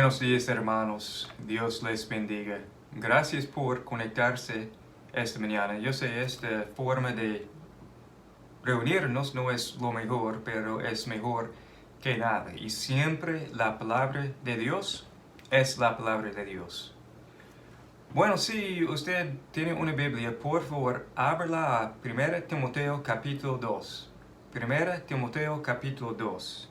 Buenos días, hermanos. Dios les bendiga. Gracias por conectarse esta mañana. Yo sé, esta forma de reunirnos no es lo mejor, pero es mejor que nada. Y siempre la palabra de Dios es la palabra de Dios. Bueno, si usted tiene una Biblia, por favor, ábrala a 1 Timoteo capítulo 2. 1 Timoteo capítulo 2.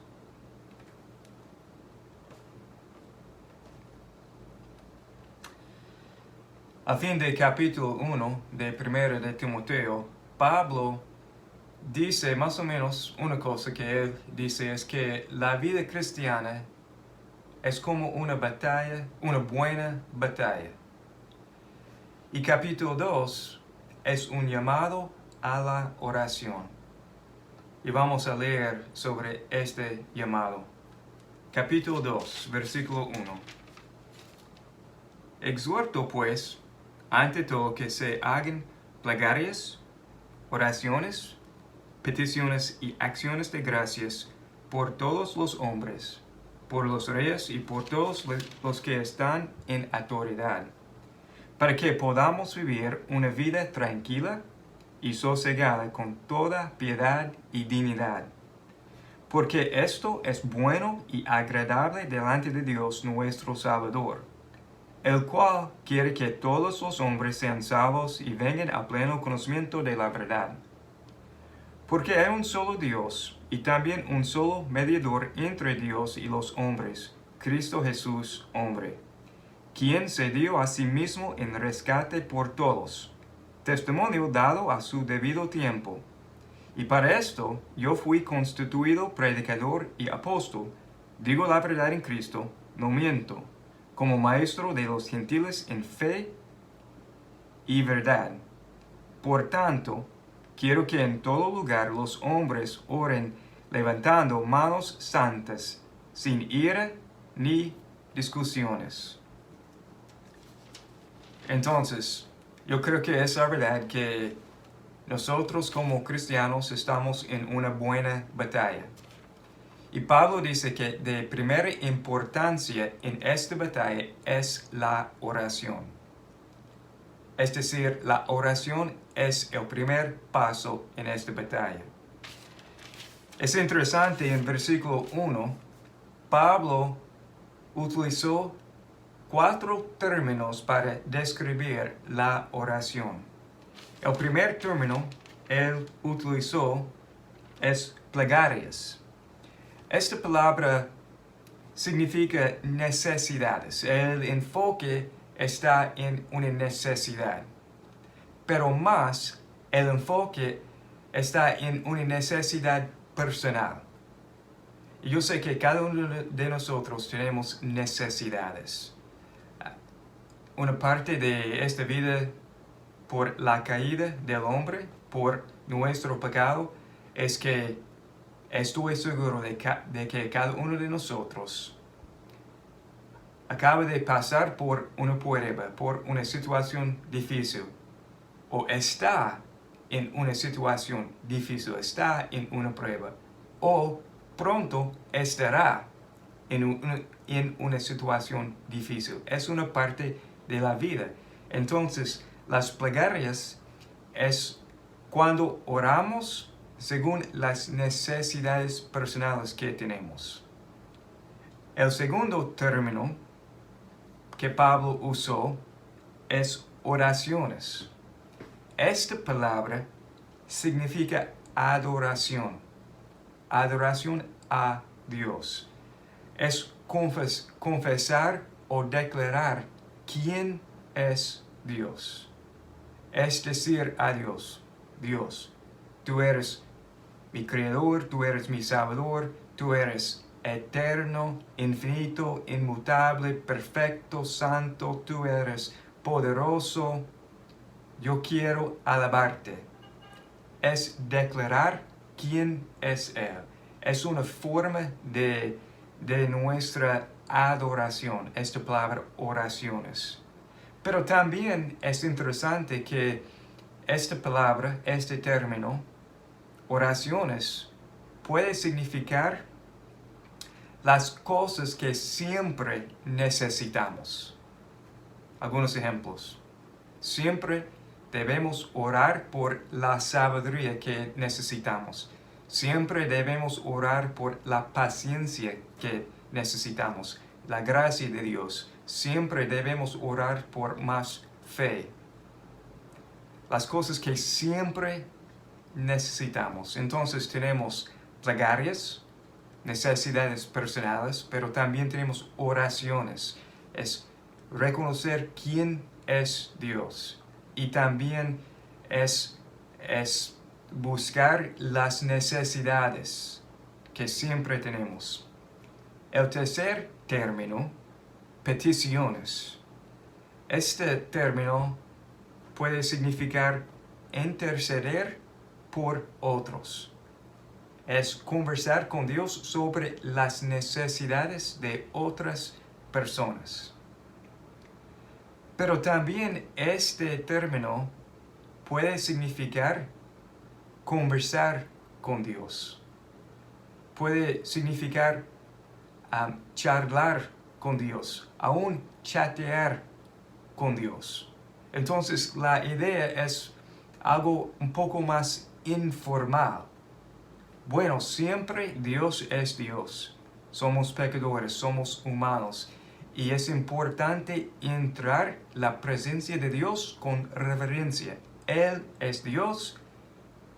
Al fin del capítulo 1 de 1 de Timoteo, Pablo dice más o menos una cosa que él dice es que la vida cristiana es como una batalla, una buena batalla. Y capítulo 2 es un llamado a la oración. Y vamos a leer sobre este llamado. Capítulo 2, versículo 1. Exhorto pues, ante todo, que se hagan plegarias, oraciones, peticiones y acciones de gracias por todos los hombres, por los reyes y por todos los que están en autoridad, para que podamos vivir una vida tranquila y sosegada con toda piedad y dignidad. Porque esto es bueno y agradable delante de Dios nuestro Salvador, el cual quiere que todos los hombres sean salvos y vengan a pleno conocimiento de la verdad. Porque hay un solo Dios y también un solo mediador entre Dios y los hombres, Cristo Jesús, hombre, quien se dio a sí mismo en rescate por todos, testimonio dado a su debido tiempo. Y para esto yo fui constituido predicador y apóstol, digo la verdad en Cristo, no miento, como maestro de los gentiles en fe y verdad. Por tanto, quiero que en todo lugar los hombres oren levantando manos santas, sin ira ni discusiones. Entonces, yo creo que es la verdad que nosotros como cristianos estamos en una buena batalla. Y Pablo dice que de primera importancia en esta batalla es la oración. Es decir, la oración es el primer paso en esta batalla. Es interesante, en versículo 1, Pablo utilizó 4 términos para describir la oración. El primer término él utilizó es plegarias. Esta palabra significa necesidades. El enfoque está en una necesidad. Pero más, el enfoque está en una necesidad personal. Y yo sé que cada uno de nosotros tenemos necesidades. Una parte de esta vida, por la caída del hombre, por nuestro pecado, es que estoy seguro de que cada uno de nosotros acaba de pasar por una prueba, por una situación difícil, o está en una situación difícil, está en una prueba, o pronto estará en una situación difícil. Es una parte de la vida. Entonces, las plegarias es cuando oramos según las necesidades personales que tenemos. El segundo término que Pablo usó es oraciones. Esta palabra significa adoración. Adoración a Dios. Es confesar o declarar quién es Dios. Es decir a Dios, Dios, tú eres mi creador, tú eres mi salvador, tú eres eterno, infinito, inmutable, perfecto, santo, tú eres poderoso. Yo quiero alabarte. Es declarar quién es Él. Es una forma de nuestra adoración, esta palabra oraciones. Pero también es interesante que esta palabra, este término, oraciones, puede significar las cosas que siempre necesitamos. Algunos ejemplos. Siempre debemos orar por la sabiduría que necesitamos. Siempre debemos orar por la paciencia que necesitamos, la gracia de Dios. Siempre debemos orar por más fe. Las cosas que siempre necesitamos. Entonces tenemos plegarias, necesidades personales, pero también tenemos oraciones. Es reconocer quién es Dios. Y también es buscar las necesidades que siempre tenemos. El tercer término, peticiones. Este término puede significar interceder por otros. Es conversar con Dios sobre las necesidades de otras personas. Pero también este término puede significar conversar con Dios. Puede significar charlar con Dios, aún chatear con Dios. Entonces la idea es algo un poco más informal. Bueno, siempre Dios es Dios. Somos pecadores, somos humanos. Y es importante entrar la presencia de Dios con reverencia. Él es Dios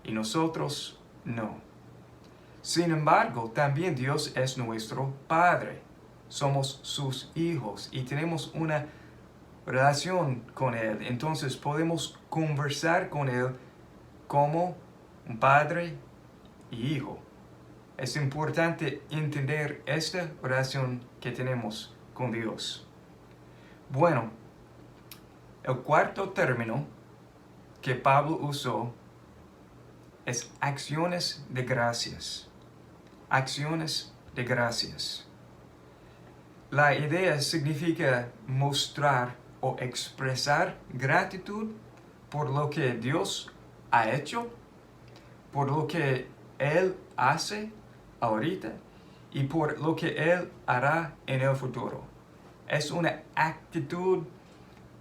y nosotros no. Sin embargo, también Dios es nuestro Padre. Somos sus hijos y tenemos una relación con Él. Entonces podemos conversar con Él como un padre y hijo. Es importante entender esta relación que tenemos con Dios. Bueno, el cuarto término que Pablo usó es acciones de gracias. Acciones de gracias. La idea significa mostrar o expresar gratitud por lo que Dios ha hecho, por lo que Él hace ahorita y por lo que Él hará en el futuro. Es una actitud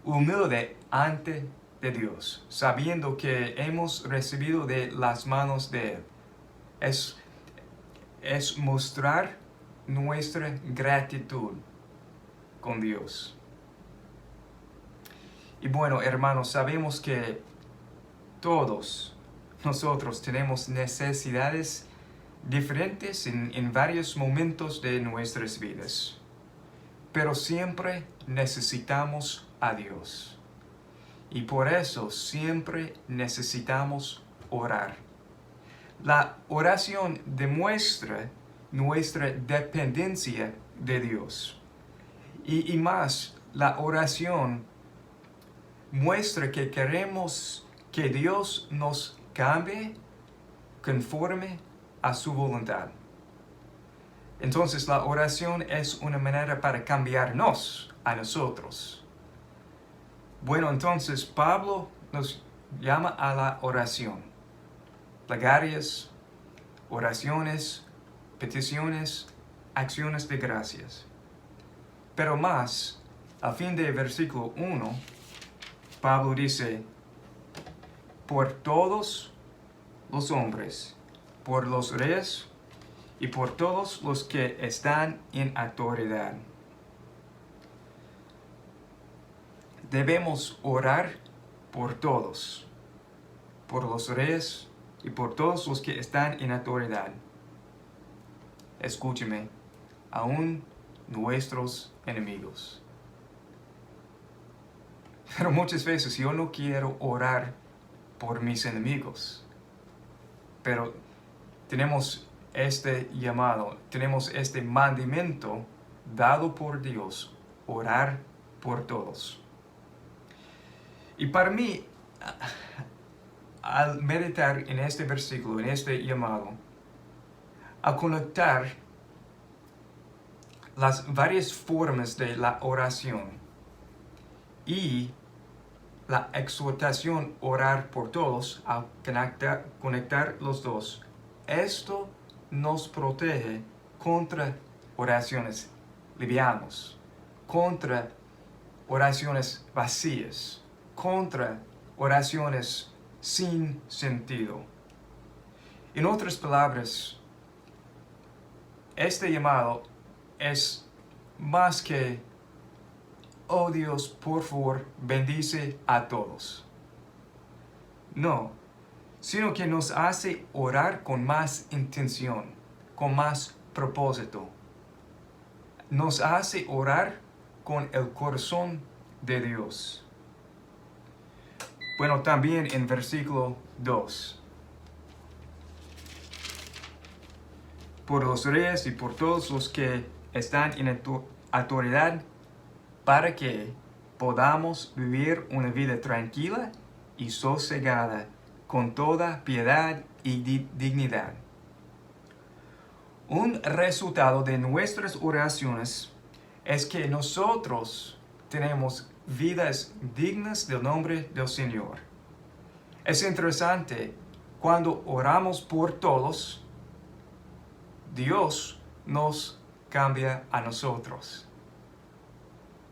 humilde ante de Dios, sabiendo que hemos recibido de las manos de Él. Es mostrar nuestra gratitud con Dios. Y bueno, hermanos, sabemos que todos nosotros tenemos necesidades diferentes en varios momentos de nuestras vidas. Pero siempre necesitamos a Dios. Y por eso siempre necesitamos orar. La oración demuestra nuestra dependencia de Dios. Y más, la oración muestra que queremos que Dios nos cambie conforme a su voluntad. Entonces la oración es una manera para cambiarnos a nosotros. Bueno, entonces Pablo nos llama a la oración. Plegarias, oraciones, peticiones, acciones de gracias. Pero más, al fin del versículo 1, Pablo dice, por todos los hombres, por los reyes y por todos los que están en autoridad. Debemos orar por todos, por los reyes y por todos los que están en autoridad. Escúcheme, aún nuestros enemigos. Pero muchas veces yo no quiero orar por mis enemigos. Pero tenemos este llamado, tenemos este mandamiento dado por Dios, orar por todos. Y para mí, al meditar en este versículo, en este llamado, al conectar las varias formas de la oración y la exhortación orar por todos, al conectar los dos, esto nos protege contra oraciones livianas, contra oraciones vacías, contra oraciones sin sentido. En otras palabras, este llamado es más que, oh Dios, por favor, bendice a todos. No, sino que nos hace orar con más intención, con más propósito. Nos hace orar con el corazón de Dios. Bueno, también en versículo 2. Por los reyes y por todos los que están en autoridad, para que podamos vivir una vida tranquila y sosegada, con toda piedad y dignidad. Un resultado de nuestras oraciones es que nosotros tenemos vidas dignas del nombre del Señor. Es interesante, cuando oramos por todos, Dios nos cambia a nosotros.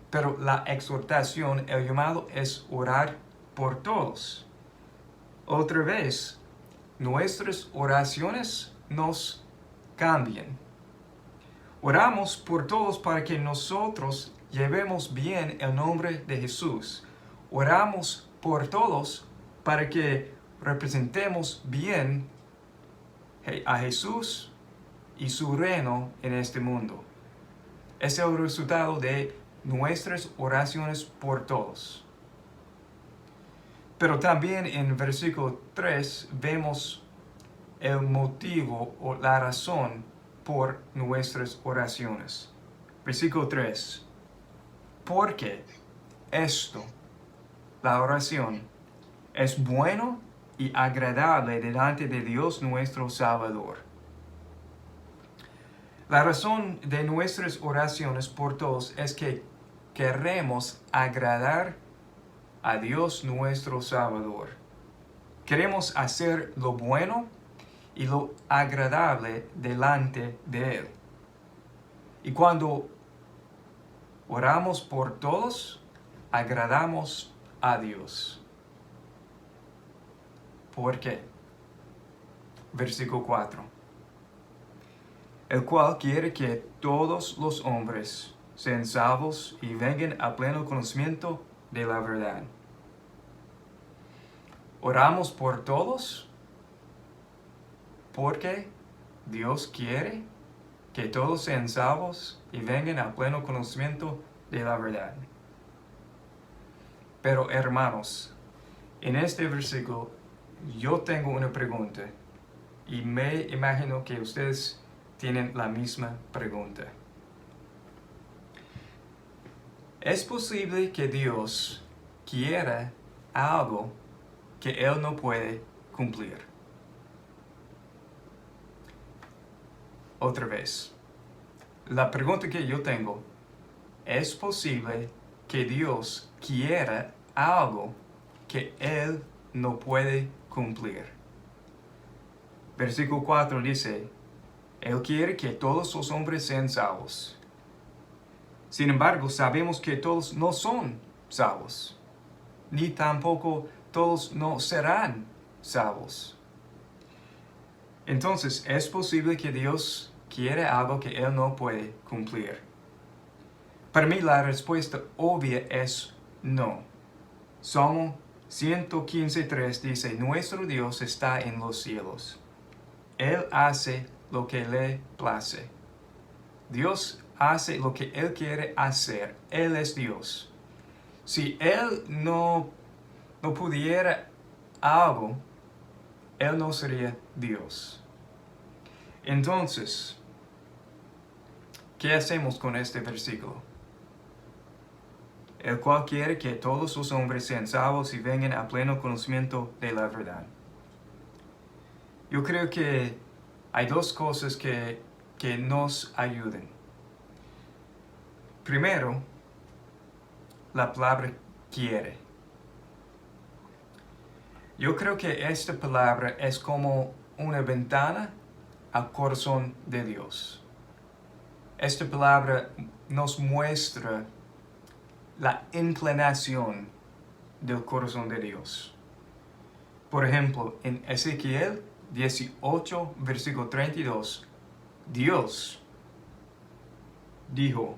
Pero la exhortación, el llamado es orar por todos. Otra vez, nuestras oraciones nos cambian. Oramos por todos para que nosotros llevemos bien el nombre de Jesús. Oramos por todos para que representemos bien a Jesús y su reino en este mundo. Es el resultado de nuestras oraciones por todos. Pero también en versículo 3 vemos el motivo o la razón por nuestras oraciones. Versículo 3. Porque esto, la oración, es bueno y agradable delante de Dios nuestro Salvador. La razón de nuestras oraciones por todos es que queremos agradar a Dios nuestro Salvador. Queremos hacer lo bueno y lo agradable delante de Él. Y cuando oramos por todos, agradamos a Dios. ¿Por qué? Versículo 4. El cual quiere que todos los hombres sean salvos y vengan a pleno conocimiento de la verdad. Oramos por todos porque Dios quiere que todos sean salvos y vengan a pleno conocimiento de la verdad. Pero hermanos, en este versículo yo tengo una pregunta y me imagino que ustedes tienen la misma pregunta. ¿Es posible que Dios quiera algo que Él no puede cumplir? Otra vez, la pregunta que yo tengo, ¿es posible que Dios quiera algo que Él no puede cumplir? Versículo 4 dice, Él quiere que todos los hombres sean salvos. Sin embargo, sabemos que todos no son salvos, ni tampoco todos no serán salvos. Entonces, ¿es posible que Dios quiera algo que Él no puede cumplir? Para mí la respuesta obvia es no. Salmo 115:3 dice, nuestro Dios está en los cielos. Él hace lo que le place. Dios hace lo que Él quiere hacer. Él es Dios. Si Él no pudiera algo, Él no sería Dios. Entonces, ¿qué hacemos con este versículo? El cual quiere que todos los hombres sean salvos y vengan a pleno conocimiento de la verdad. Yo creo que hay dos cosas que nos ayuden. Primero, la palabra quiere. Yo creo que esta palabra es como una ventana al corazón de Dios. esta palabra nos muestra la inclinación del corazón de Dios. Por ejemplo, en Ezequiel 18, versículo 32, Dios dijo: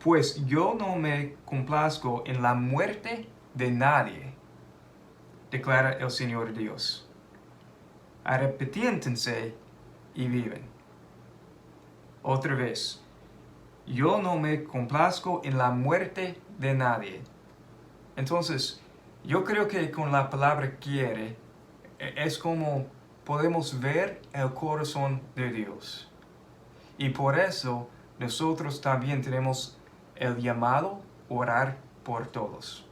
pues yo no me complazco en la muerte de nadie, declara el Señor Dios. Arrepiéntense y viven. Otra vez, yo no me complazco en la muerte de nadie. Entonces, yo creo que con la palabra quiere, es como podemos ver el corazón de Dios. Y por eso nosotros también tenemos el llamado a orar por todos.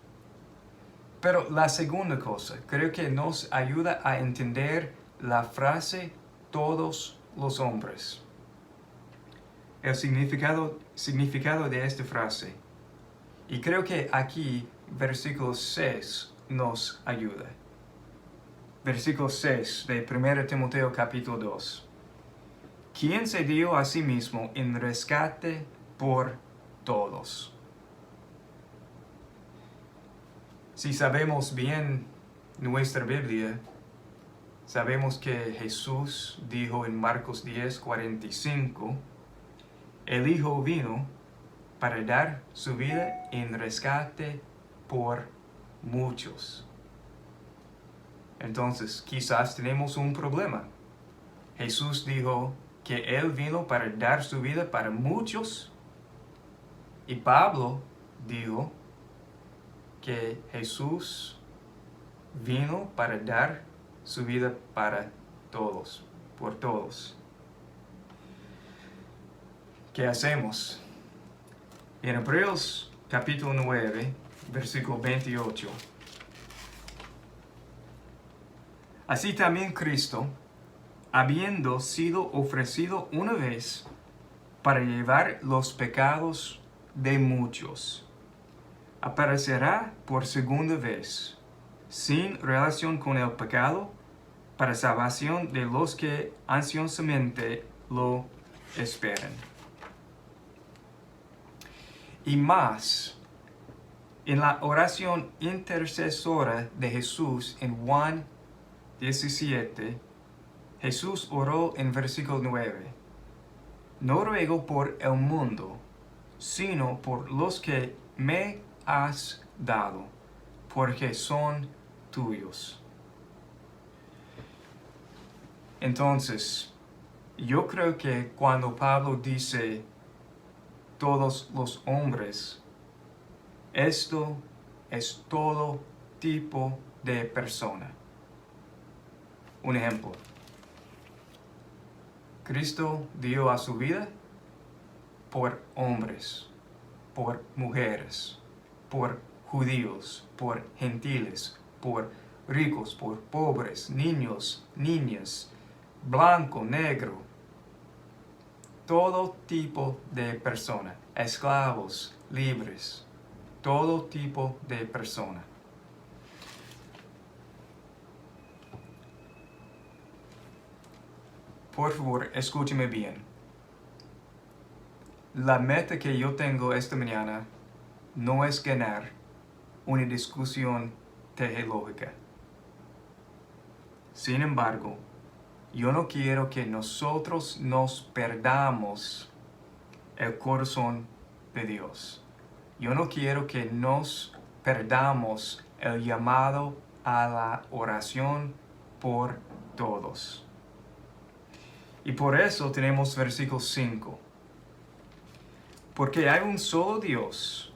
Pero la segunda cosa, creo que nos ayuda a entender la frase todos los hombres. El significado de esta frase. Y creo que aquí, versículo 6 nos ayuda. Versículo 6 de 1 Timoteo capítulo 2. ¿Quién se dio a sí mismo en rescate por todos? Si sabemos bien nuestra Biblia, sabemos que Jesús dijo en Marcos 10:45, el Hijo vino para dar su vida en rescate por muchos. Entonces, quizás tenemos un problema. Jesús dijo que Él vino para dar su vida para muchos, y Pablo dijo que Jesús vino para dar su vida para todos, por todos. ¿Qué hacemos? En Hebreos capítulo 9, versículo 28. Así también Cristo, habiendo sido ofrecido una vez para llevar los pecados de muchos, aparecerá por segunda vez, sin relación con el pecado, para salvación de los que ansiosamente lo esperan. Y más, en la oración intercesora de Jesús en Juan 17, Jesús oró en versículo 9, no ruego por el mundo, sino por los que me has dado, porque son tuyos. Entonces, yo creo que cuando Pablo dice todos los hombres, esto es todo tipo de persona. Un ejemplo. Cristo dio a su vida por hombres, por mujeres, por judíos, por gentiles, por ricos, por pobres, niños, niñas, blanco, negro, todo tipo de persona, esclavos, libres, todo tipo de persona. Por favor, escúcheme bien. La meta que yo tengo esta mañana no es ganar una discusión teológica. Sin embargo, yo no quiero que nosotros nos perdamos el corazón de Dios. Yo no quiero que nos perdamos el llamado a la oración por todos. Y por eso tenemos versículo 5. Porque hay un solo Dios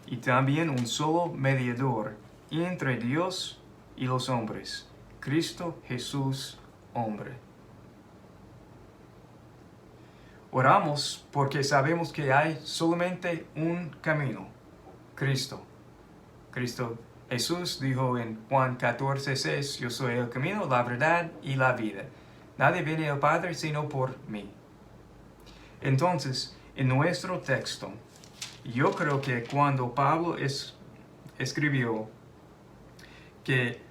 y también un solo mediador entre Dios y los hombres, Cristo Jesús, hombre. Oramos porque sabemos que hay solamente un camino, Cristo. Cristo Jesús dijo en Juan 14:6, yo soy el camino, la verdad y la vida. Nadie viene al Padre sino por mí. Entonces, en nuestro texto, yo creo que cuando Pablo escribió que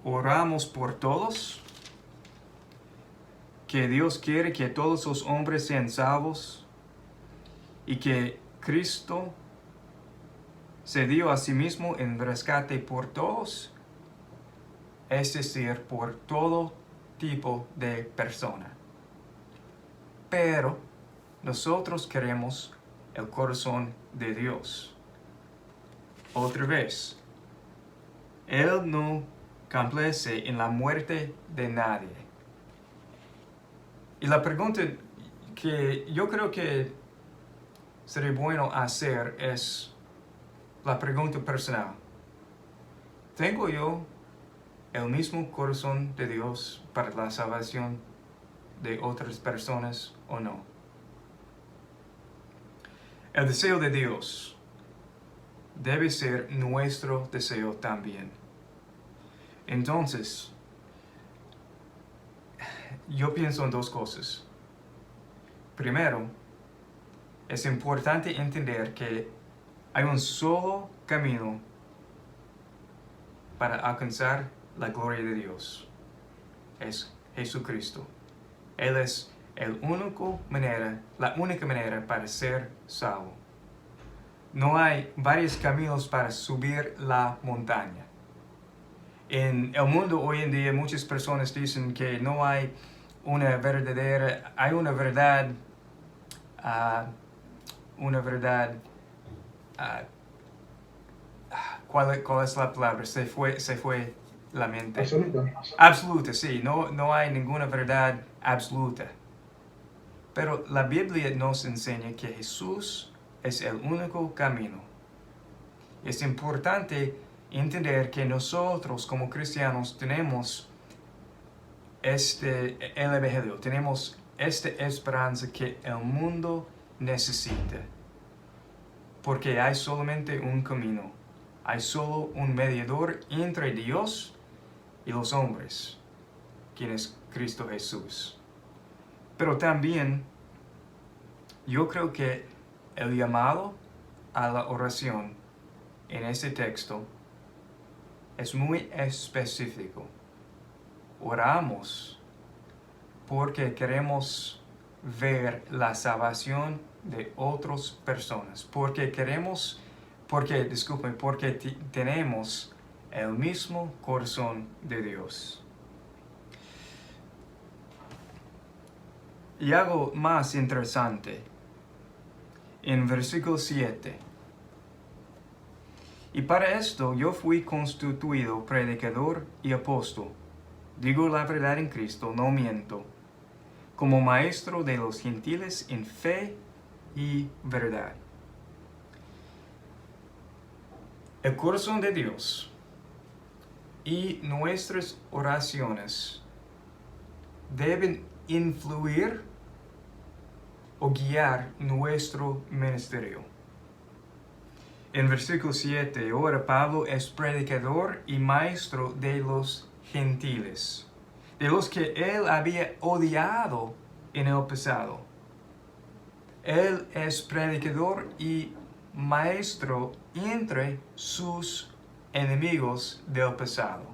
oramos por todos, que Dios quiere que todos los hombres sean salvos y que Cristo se dio a sí mismo en rescate por todos, es decir, por todo tipo de persona. Pero nosotros queremos el corazón de Dios. Otra vez, Él no complace en la muerte de nadie. Y la pregunta que yo creo que sería bueno hacer es la pregunta personal. ¿Tengo yo el mismo corazón de Dios para la salvación de otras personas o no? El deseo de Dios debe ser nuestro deseo también. Entonces, yo pienso en dos cosas. Primero, es importante entender que hay un solo camino para alcanzar la gloria de Dios. Es Jesucristo. Él es la única manera para ser salvo. No hay varios caminos para subir la montaña. En el mundo hoy en día muchas personas dicen que no hay hay una verdad, ¿cuál es la palabra? Se fue la mente. Absoluta. Absoluta, sí, no hay ninguna verdad absoluta. Pero la Biblia nos enseña que Jesús es el único camino. Es importante entender que nosotros como cristianos tenemos el Evangelio, tenemos esta esperanza que el mundo necesita. Porque hay solamente un camino, hay solo un mediador entre Dios y los hombres, quien es Cristo Jesús. Pero también yo creo que el llamado a la oración en este texto es muy específico. Oramos porque queremos ver la salvación de otras personas, porque tenemos el mismo corazón de Dios. Y algo más interesante, en versículo 7. Y para esto yo fui constituido predicador y apóstol. Digo la verdad en Cristo, no miento, como maestro de los gentiles en fe y verdad. El corazón de Dios y nuestras oraciones deben influir o guiar nuestro ministerio. En versículo 7, ahora Pablo es predicador y maestro de los gentiles, de los que él había odiado en el pasado. Él es predicador y maestro entre sus enemigos del pasado.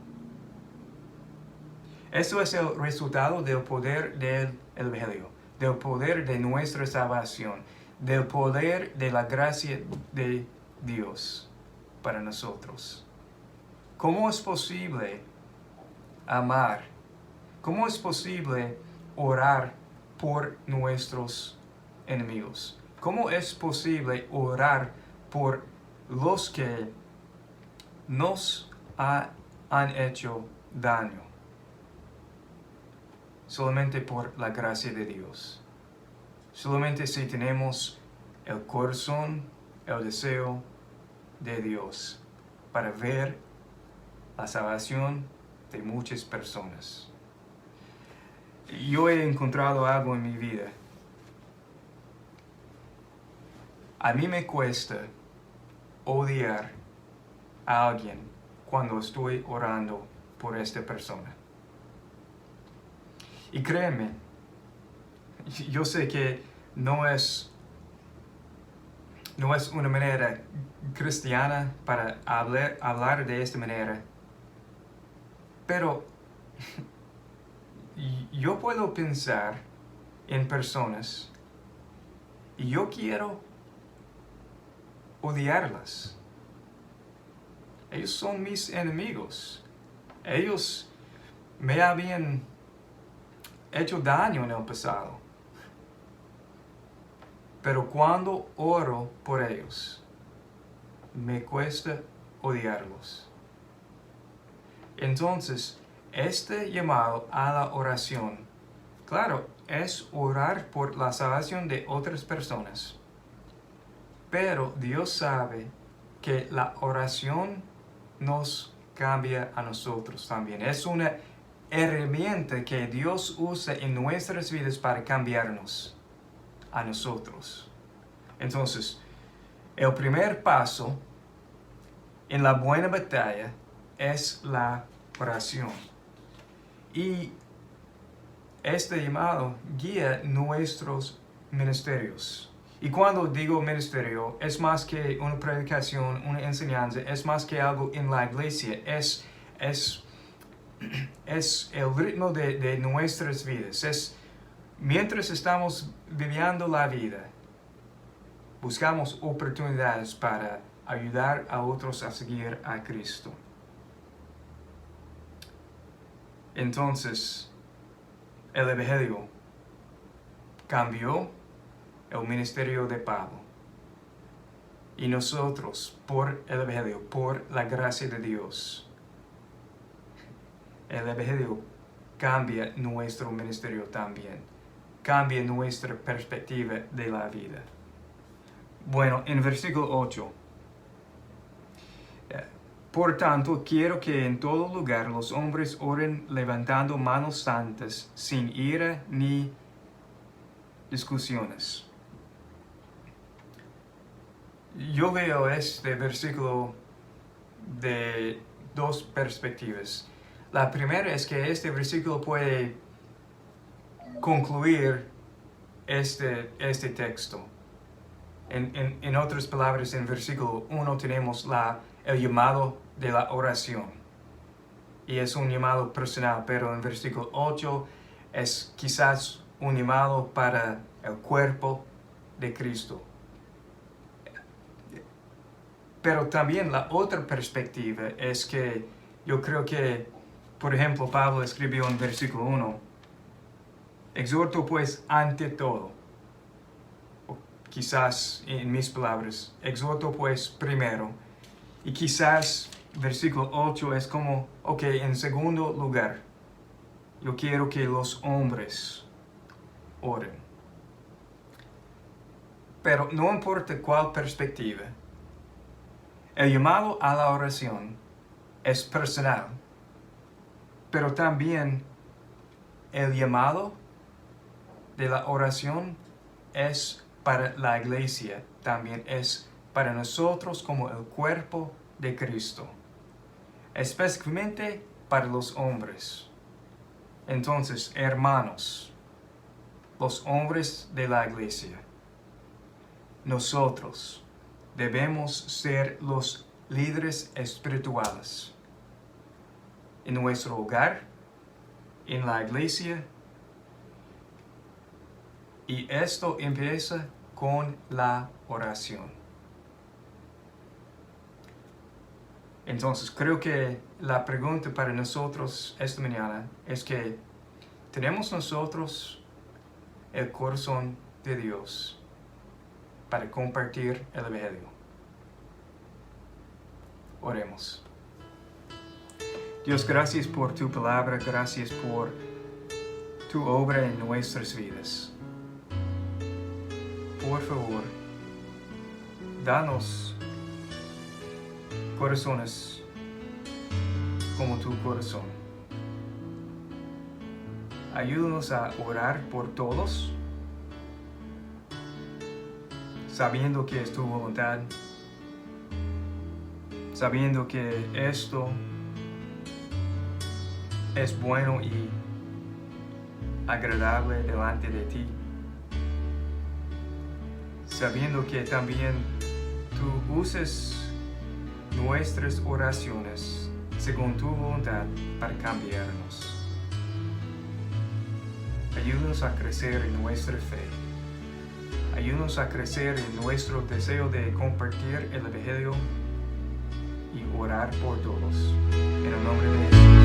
Esto es el resultado del poder del Evangelio, del poder de nuestra salvación, del poder de la gracia de Dios para nosotros. ¿Cómo es posible amar? ¿Cómo es posible orar por nuestros enemigos? ¿Cómo es posible orar por los que nos han hecho daño? Solamente por la gracia de Dios. Solamente si tenemos el corazón, el deseo de Dios para ver la salvación de muchas personas. Yo he encontrado algo en mi vida. A mí me cuesta odiar a alguien cuando estoy orando por esta persona. Y créeme, yo sé que no es una manera cristiana para hablar de esta manera, pero yo puedo pensar en personas y yo quiero odiarlas. Ellos son mis enemigos. Ellos me habían hecho daño en el pasado. Pero cuando oro por ellos, me cuesta odiarlos. Entonces, este llamado a la oración, claro, es orar por la salvación de otras personas. Pero Dios sabe que la oración nos cambia a nosotros también. Es una herramienta que Dios usa en nuestras vidas para cambiarnos a nosotros. Entonces, el primer paso en la buena batalla es la oración. Y este llamado guía nuestros ministerios. Y cuando digo ministerio, es más que una predicación, una enseñanza, es más que algo en la iglesia, es el ritmo de nuestras vidas. Mientras estamos viviendo la vida, buscamos oportunidades para ayudar a otros a seguir a Cristo. Entonces, el Evangelio cambió el ministerio de Pablo. Y nosotros, por el Evangelio, por la gracia de Dios, el Evangelio cambia nuestro ministerio también. Cambia nuestra perspectiva de la vida. Bueno, en versículo 8. Por tanto, quiero que en todo lugar los hombres oren levantando manos santas, sin ira ni discusiones. Yo veo este versículo de dos perspectivas. La primera es que este versículo puede concluir este texto. En otras palabras, en versículo 1 tenemos el llamado de la oración. Y es un llamado personal, pero en versículo 8 es quizás un llamado para el cuerpo de Cristo. Pero también la otra perspectiva es que yo creo que, por ejemplo, Pablo escribió en versículo 1, exhorto pues ante todo, o quizás en mis palabras, exhorto pues primero, y quizás versículo 8 es como, ok, en segundo lugar, yo quiero que los hombres oren. Pero no importa cuál perspectiva, el llamado a la oración es personal, pero también el llamado de la oración es para la iglesia, también es para nosotros como el cuerpo de Cristo, específicamente para los hombres. Entonces, hermanos, los hombres de la iglesia, nosotros debemos ser los líderes espirituales en nuestro hogar, en la iglesia, y esto empieza con la oración. Entonces, creo que la pregunta para nosotros esta mañana es que ¿tenemos nosotros el corazón de Dios para compartir el Evangelio? Oremos. Dios, gracias por tu palabra, gracias por tu obra en nuestras vidas. Por favor, danos corazones como tu corazón. Ayúdanos a orar por todos, sabiendo que es tu voluntad, sabiendo que esto es bueno y agradable delante de ti, sabiendo que también tú uses nuestras oraciones según tu voluntad para cambiarnos. Ayúdanos a crecer en nuestra fe. Ayúdanos a crecer en nuestro deseo de compartir el Evangelio y orar por todos. En el nombre de Jesús.